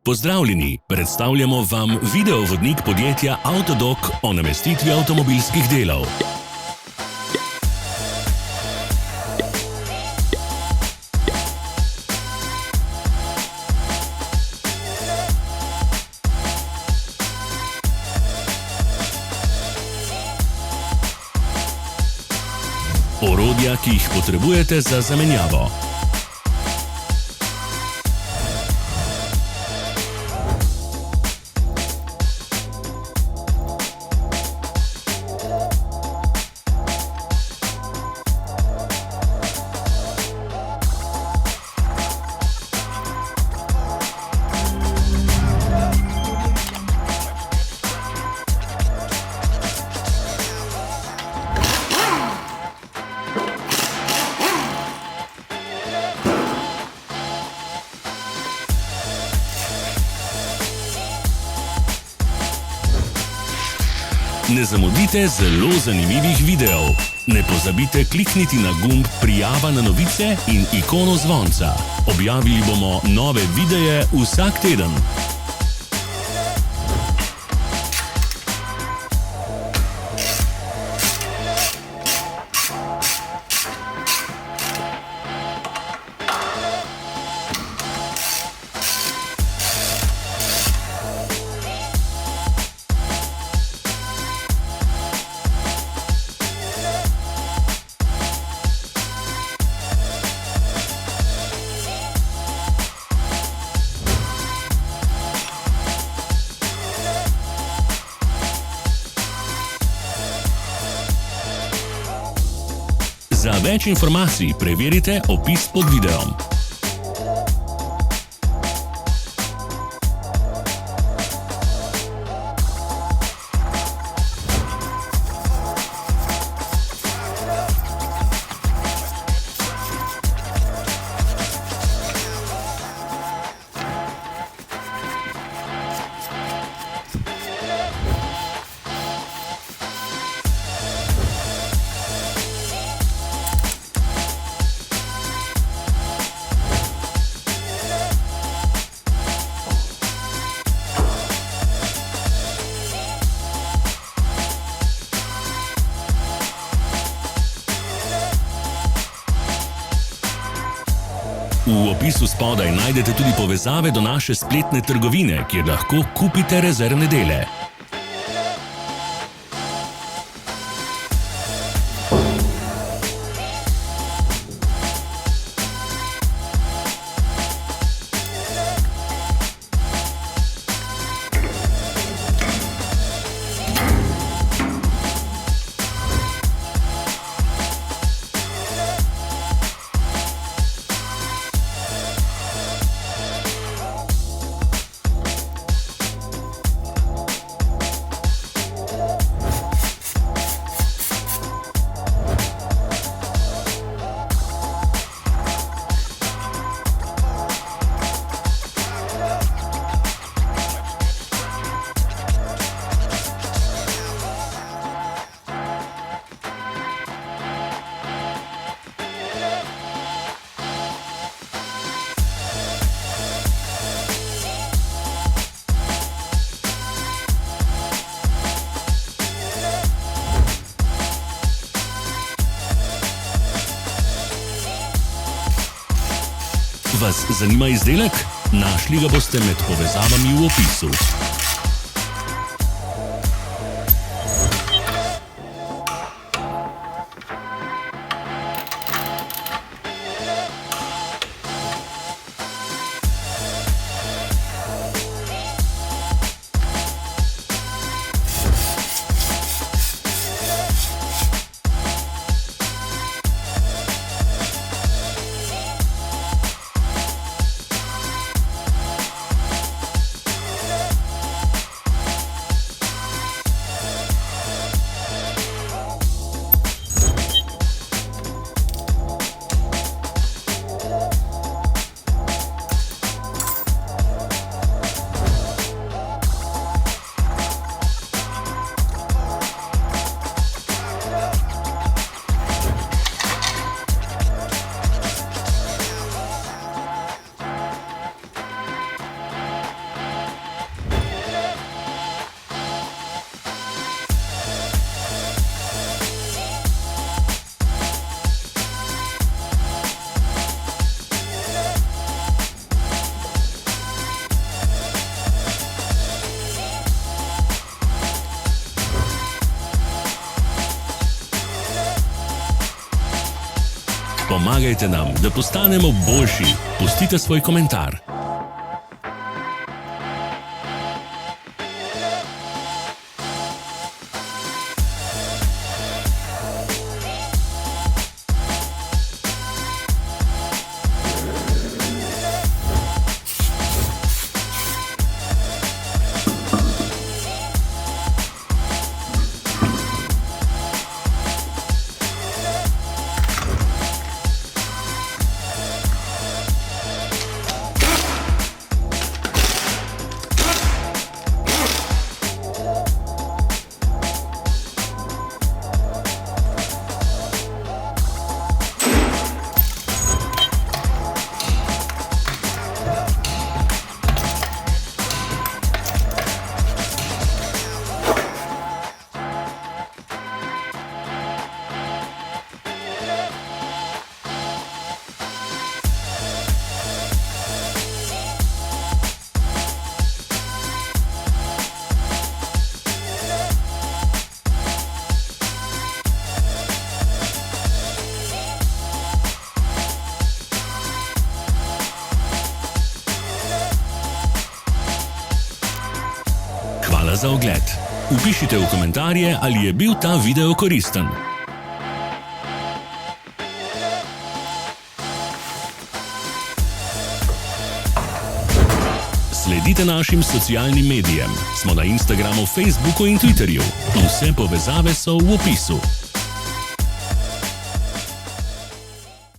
Pozdravljeni, predstavljamo vam videovodnik podjetja Avtodok o namestitvi avtomobilskih delov. Orodja, ki jih potrebujete za zamenjavo. Ne zamudite zelo zanimivih videov. Ne pozabite klikniti na gumb Prijava na novice in ikono zvonca. Objavili bomo nove videe vsak teden. Za več informacij preverite opis pod videom. V opisu spodaj najdete tudi povezave do naše spletne trgovine, kjer lahko kupite rezervne dele. Vas zanima izdelek? Našli ga boste med povezavami v opisu. pomagajte nam, da postanemo boljši. Pustite svoj komentar. Hvala za ogled. Vpišite v komentarje, ali je bil ta video koristen. Sledite našim socialnim medijem. Smo na Instagramu, Facebooku in Twitterju. Vse povezave so v opisu.